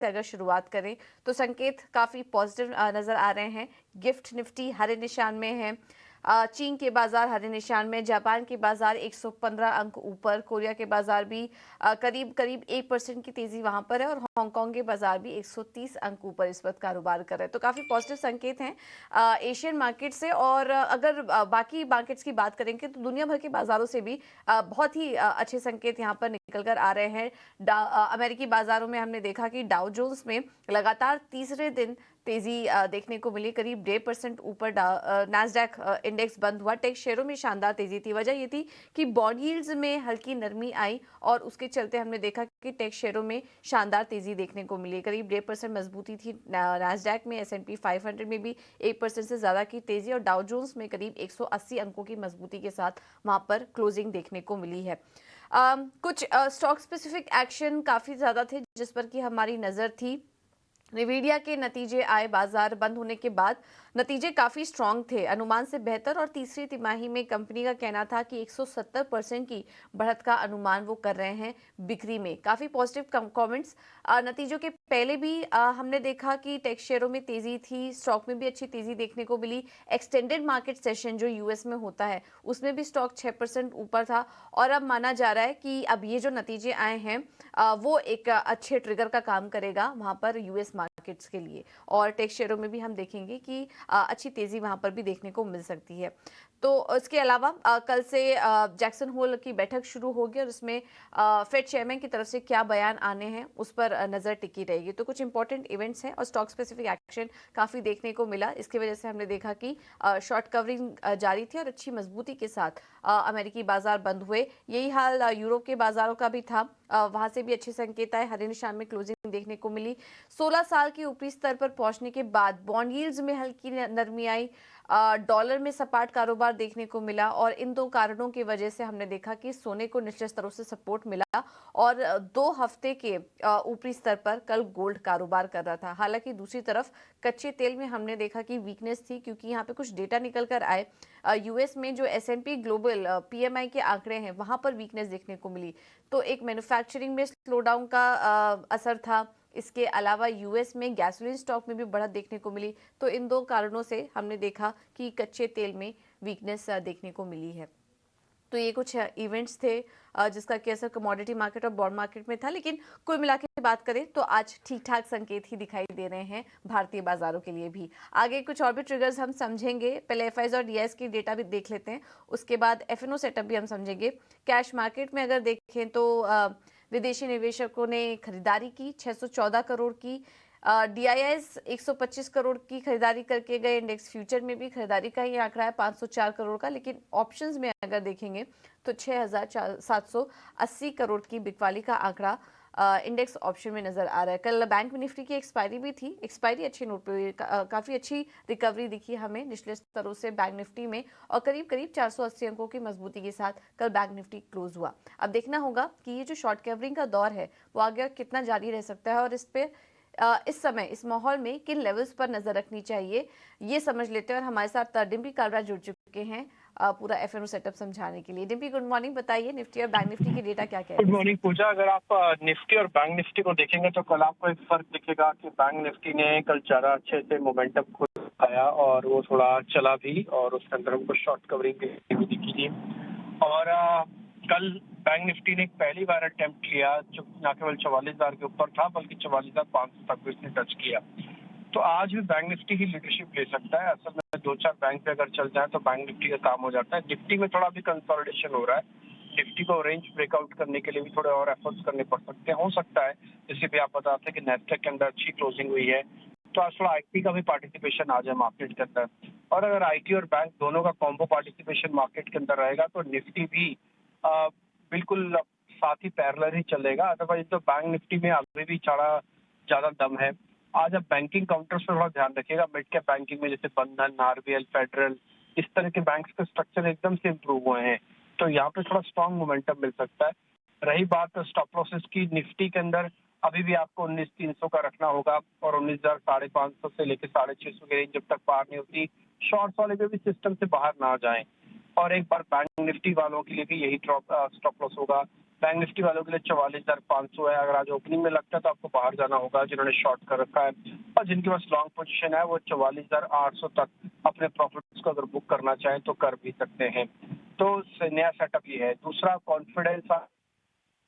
से अगर शुरुआत करें तो संकेत काफी पॉजिटिव नजर आ रहे हैं। गिफ्ट निफ्टी हरे निशान में है। चीन के बाजार हरे निशान में, जापान के बाजार 115 अंक ऊपर, कोरिया के बाजार भी करीब करीब 1% की तेजी वहां पर है और हांगकांग के बाजार भी 130 अंक ऊपर इस वक्त कारोबार कर रहे हैं। तो काफी पॉजिटिव संकेत हैं एशियन मार्केट से। और अगर बाकी मार्केट्स की बात करेंगे तो दुनिया भर के बाजारों से भी बहुत ही अच्छे संकेत यहाँ पर निकल कर आ रहे हैं। अमेरिकी बाजारों में हमने देखा कि डाउ जोन्स में लगातार तीसरे दिन तेजी देखने को मिली, करीब 1.5% ऊपर नैस्डैक इंडेक्स बंद हुआ। टेक शेयरों में शानदार तेजी थी। वजह ये थी कि बॉन्ड यील्ड्स में हल्की नरमी आई और उसके चलते हमने देखा कि टेक शेयरों में शानदार तेजी देखने को मिली। करीब 1.5% मजबूती थी नैस्डैक में। S&P 500 में भी 1% से ज्यादा की तेजी और डाउ जोन्स में करीब 180 अंकों की मजबूती के साथ वहां पर क्लोजिंग देखने को मिली है। कुछ स्टॉक स्पेसिफिक एक्शन काफी ज्यादा थे जिस पर की हमारी नजर थी। निविडिया के नतीजे आए बाजार बंद होने के बाद। नतीजे काफी स्ट्रांग थे, अनुमान से बेहतर, और तीसरी तिमाही में कंपनी का कहना था कि 170% की बढ़त का अनुमान वो कर रहे हैं बिक्री में। काफी पॉजिटिव कमेंट्स। नतीजों के पहले भी हमने देखा कि टेक शेयरों में तेजी थी, स्टॉक में भी अच्छी तेजी देखने को मिली। एक्सटेंडेड मार्केट सेशन जो यूएस में होता है उसमें भी स्टॉक 6% ऊपर था और अब माना जा रहा है कि अब ये जो नतीजे आए हैं वो एक अच्छे ट्रिगर का काम करेगा वहां पर यूएस मार्केट्स के लिए। और टेक शेयरों में भी हम देखेंगे कि अच्छी तेजी वहां पर भी देखने को मिल सकती है। तो इसके अलावा कल से जैक्सन होल की बैठक शुरू होगी और उसमें फेड चेयरमैन की तरफ से क्या बयान आने हैं उस पर नजर टिकी रहेगी। तो कुछ इंपॉर्टेंट इवेंट्स हैं और स्टॉक स्पेसिफिक एक्शन काफी देखने को मिला। इसकी वजह से हमने देखा कि शॉर्ट कवरिंग जारी थी और अच्छी मजबूती के साथ अमेरिकी बाजार बंद हुए। यही हाल यूरोप के बाजारों का भी था। वहां से भी अच्छे संकेत आए, हरे निशान में क्लोजिंग देखने को मिली। 16 साल के ऊपरी स्तर पर पहुंचने के बाद बॉन्ड यील्ड्स में हल्की नरमी आई। डॉलर में सपाट कारोबार देखने को मिला और इन दो कारणों की वजह से हमने देखा कि सोने को निचले स्तरों से सपोर्ट मिला और 2 हफ्ते के ऊपरी स्तर पर कल गोल्ड कारोबार कर रहा था। हालांकि दूसरी तरफ कच्चे तेल में हमने देखा कि वीकनेस थी क्योंकि यहाँ पे कुछ डेटा निकल कर आए। यूएस में जो S&P ग्लोबल PMI के आंकड़े हैं वहां पर वीकनेस देखने को मिली। तो एक मैन्युफैक्चरिंग में स्लोडाउन का असर था। इसके अलावा यूएस में गैसोलीन स्टॉक में भी बढ़त देखने को मिली। तो इन दो कारणों से हमने देखा कि कच्चे तेल में वीकनेस देखने को मिली है। तो ये कुछ इवेंट्स थे जिसका कि असर कमोडिटी मार्केट और बॉन्ड मार्केट में था। लेकिन कुल मिला के बात करें तो आज ठीक ठाक संकेत ही दिखाई दे रहे हैं भारतीय बाजारों के लिए भी। आगे कुछ और भी ट्रिगर्स हम समझेंगे। पहले एफआईज और डीआईएस की डेटा भी देख लेते हैं, उसके बाद एफएनओ सेटअप भी हम समझेंगे। कैश मार्केट में अगर देखें तो विदेशी निवेशकों ने खरीदारी की 614 करोड़ की। डीआईएस 125 करोड़ की खरीदारी करके गए। इंडेक्स फ्यूचर में भी खरीदारी का ही आंकड़ा है 504 करोड़ का। लेकिन ऑप्शंस में अगर देखेंगे तो 6780 करोड़ की बिकवाली का आंकड़ा इंडेक्स ऑप्शन में नजर आ रहा है। कल बैंक निफ्टी की एक्सपायरी भी थी, एक्सपायरी अच्छी नोट पे हुई। काफी अच्छी रिकवरी दिखी हमें निचले स्तरों से बैंक निफ्टी में और करीब करीब 480 अंकों की मजबूती के साथ कल बैंक निफ्टी क्लोज हुआ। अब देखना होगा कि ये जो शॉर्ट कवरिंग का दौर है वो आगे कितना जारी रह सकता है और इस पे इस समय इस माहौल में किन लेवल्स पर नजर रखनी चाहिए ये समझ लेते हैं। और हमारे साथ डिम्पी कालरा जुड़ चुके हैं पूरा एफएनओ सेटअप समझाने के लिए। डिम्पी गुड मॉर्निंग, बताइए निफ्टी और बैंक निफ्टी की डेटा क्या कह रहे हैं? गुड मॉर्निंग पूजा। अगर आप निफ्टी और बैंक निफ्टी को देखेंगे तो कल आपको एक फर्क दिखेगा कि बैंक निफ्टी ने कल ज्यादा अच्छे से मोमेंटम खुद आया और वो थोड़ा चला भी और उसके अंदर हमको शॉर्ट कवरिंग भी दिखी थी। और कल बैंक निफ्टी ने पहली बार अटेम्प्ट किया जो न केवल 44,000 के ऊपर था बल्कि 44,500 तक भी इसने टच किया। तो आज भी बैंक निफ्टी ही लीडरशिप ले सकता है। असल में 2-4 बैंक पे अगर चल जाए तो बैंक निफ्टी का काम हो जाता है। निफ्टी में थोड़ा भी कंसोलिडेशन हो रहा है। निफ्टी को रेंज ब्रेकआउट करने के लिए भी थोड़े और एफर्ट्स करने पड़ सकते हैं। हो सकता है जैसे भी आप बताते हैं कि नेस्डैक के अंदर अच्छी क्लोजिंग हुई है तो आज थोड़ा आईटी का भी पार्टिसिपेशन आ जाए मार्केट के अंदर। और अगर आईटी और बैंक दोनों का कॉम्बो पार्टिसिपेशन मार्केट के अंदर रहेगा तो निफ्टी भी बिल्कुल साथ ही पैरेलल ही चलेगा। अदरवाइज तो बैंक निफ्टी में अभी भी थोड़ा ज्यादा दम है। आज आप बैंकिंग काउंटर्स पर थोड़ा ध्यान रखिएगा। मिड कैप बैंकिंग में जैसे बंधन, आरबीएल, फेडरल, इस तरह के बैंक्स के स्ट्रक्चर एकदम से इम्प्रूव हुए हैं तो यहाँ पे थोड़ा स्ट्रॉन्ग मोमेंटम मिल सकता है। रही बात स्टॉप लॉसेस की, निफ्टी के अंदर अभी भी आपको 19,300 का रखना होगा और 19,500 से लेकर 650 की रेंज जब तक पार नहीं होती शॉर्ट वाले पे भी सिस्टम से बाहर ना जाएं। और एक बार बैंक निफ्टी वालों के लिए भी यही स्टॉप लॉस होगा बैंक निफ्टी वालों के लिए 44,500 है। अगर आज ओपनिंग में लगता है तो आपको बाहर जाना होगा जिन्होंने शॉर्ट कर रखा है, और जिनके पास लॉन्ग पोजीशन है वो 44,800 तक अपने प्रॉफिट्स को अगर बुक करना चाहें तो कर भी सकते हैं। तो नया सेटअप ये है। दूसरा कॉन्फिडेंस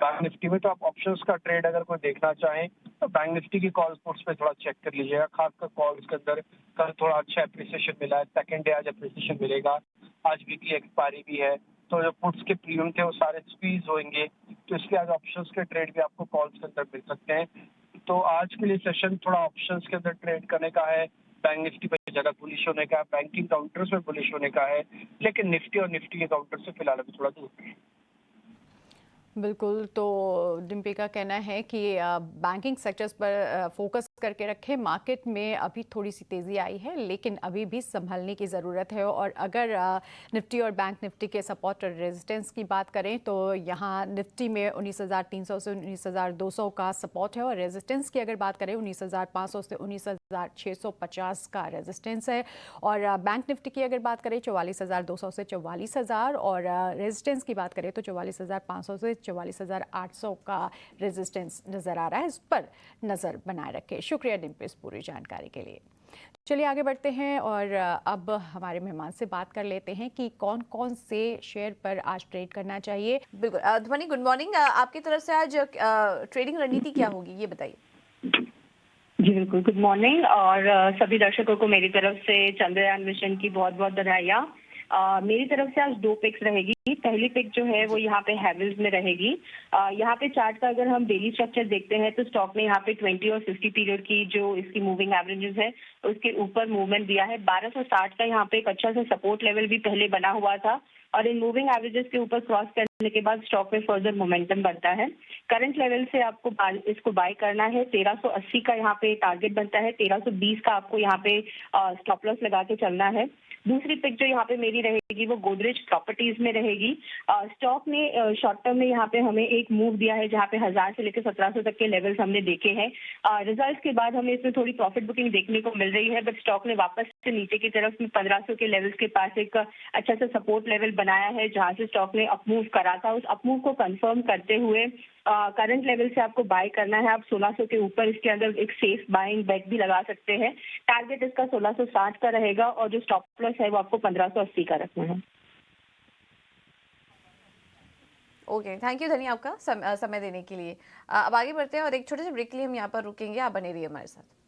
बैंक निफ्टी में, तो आप ऑप्शंस का ट्रेड अगर कोई देखना चाहें तो बैंक निफ्टी की कॉल पुट्स पे थोड़ा चेक कर लीजिएगा। खासकर कॉल्स के अंदर कल थोड़ा अच्छा एप्रिसिएशन मिला है, सेकंड डे आज एप्रिसिएशन मिलेगा, आज वीकली एक्सपायरी भी है, तो जो पुट्स के प्रीमियम थे वो सारे स्क्वीज होंगे, तो इसलिए आज ऑप्शंस के ट्रेड भी आपको कॉल्स के अंदर मिल सकते हैं। तो आज के लिए सेशन थोड़ा ऑप्शंस के अंदर ट्रेड करने का है। बैंक निफ्टी पे ज्यादा बुलिश होने का है, बैंकिंग काउंटर्स में बुलिश होने का है, लेकिन निफ्टी और निफ्टी के काउंटर से फिलहाल अभी थोड़ा दूर है। बिल्कुल, तो डिम्पी का कहना है कि बैंकिंग सेक्टर्स पर फोकस करके रखें। मार्केट में अभी थोड़ी सी तेज़ी आई है, लेकिन अभी भी संभलने की ज़रूरत है। और अगर निफ्टी और बैंक निफ्टी के सपोर्ट और रेजिस्टेंस की बात करें तो यहाँ निफ्टी में 19,300 से 19,200 का सपोर्ट है, और रेजिस्टेंस की अगर बात करें 19,500 से 19,650 का रेजिस्टेंस है। और बैंक निफ्टी की अगर बात करें 44,200 से 44,000, और रेजिस्टेंस की बात करें तो 44,500 से 44,800 का रेजिस्टेंस नज़र आ रहा है। इस पर नज़र बनाए रखें। शुक्रिया डिम्पी इस पूरी जानकारी के लिए। चलिए आगे बढ़ते हैं और अब हमारे मेहमान से बात कर लेते हैं कि कौन कौन से शेयर पर आज ट्रेड करना चाहिए। बिल्कुल ध्वनि, गुड मॉर्निंग। आपकी तरफ से आज ट्रेडिंग रणनीति क्या होगी, ये बताइए। जी बिल्कुल, गुड मॉर्निंग, और सभी दर्शकों को मेरी तरफ से चंद्रयान मिशन की बहुत बहुत बधाइयाँ। मेरी तरफ से आज 2 पिक्स रहेगी। पहली पिक जो है वो यहाँ पे हैवेल्स में रहेगी। यहाँ पे चार्ट का अगर हम डेली स्ट्रक्चर देखते हैं तो स्टॉक ने यहाँ पे 20 और 50 पीरियड की जो इसकी मूविंग एवरेजेस है उसके ऊपर मूवमेंट दिया है। 1260 का यहाँ पे एक अच्छा सा सपोर्ट लेवल भी पहले बना हुआ था, और इन मूविंग एवरेजेस के ऊपर क्रॉस करने के बाद स्टॉक में फर्दर मोमेंटम बनता है। करंट लेवल से आपको इसको बाय करना है। 1380 का यहाँ पे टारगेट बनता है, 1320 का आपको यहाँ पे स्टॉप लॉस लगा के चलना है। दूसरी पिक जो यहाँ पे मेरी रहेगी वो गोदरेज प्रॉपर्टीज में रहेगी। स्टॉक ने शॉर्ट टर्म में यहाँ पे हमें एक मूव दिया है जहाँ पे 1000 से लेकर 1700 तक के लेवल्स हमने देखे हैं। रिजल्ट्स के बाद हमें इसमें थोड़ी प्रॉफिट बुकिंग देखने को मिल रही है, बट स्टॉक ने वापस से नीचे की तरफ में 1500 के लेवल्स के पास एक अच्छा सा सपोर्ट लेवल बनाया है जहाँ से स्टॉक ने अपमूव करा था। उस अपमूव को कंफर्म करते हुए करंट लेवल से आपको बाय करना है। आप 1600 के ऊपर इसके अंदर एक सेफ बाइंग बेट भी लगा सकते हैं। टारगेट इसका 1660 का रहेगा, और जो स्टॉप लॉस है वो आपको 1580 का रखना है। ओके, थैंक यू धनी आपका समय देने के लिए। अब आगे बढ़ते हैं और एक छोटे से ब्रेक के लिए हम यहाँ पर रुकेंगे। आप बने रहिए हमारे साथ।